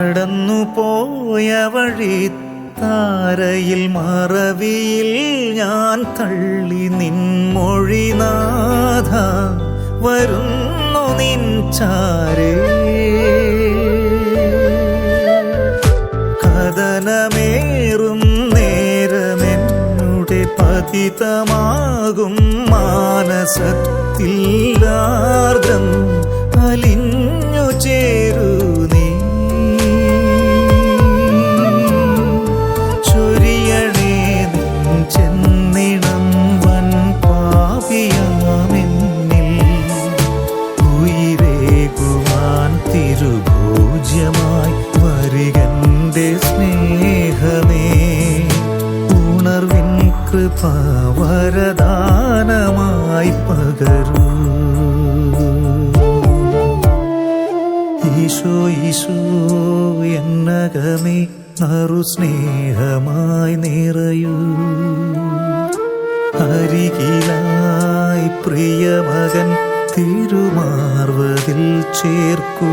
കടന്നുപോയ വഴി താരയിൽ മറവിയിൽ ഞാൻ തള്ളി നിൻമൊഴിനാഥ വരുന്നു നിൻ ചാരേ. കഥനമേറും നേരമെന്നുടെ പതിതമാകും മാനസത്തിൽ ആർദ്രം അലിഞ്ഞു ചേരൂ നീ. ചൊരിയണേ നിൻ ചെന്നിടം വൻ പാപിയാമെന്നിൽ ഉയിരേകുവാൻ തിരുഭോജ്യമായി വരികന്റെ സ്നേഹമേ. ഉണർവിൻ കൃപ വരദാനമായി പകരൂ. ഈശോ ഈശോ എന്നകമേ നറുസ്നേഹമായി നിറയൂ. അരികിലായി പ്രിയമകൻ തിരുമാർവതിൽ ചേർക്കൂ.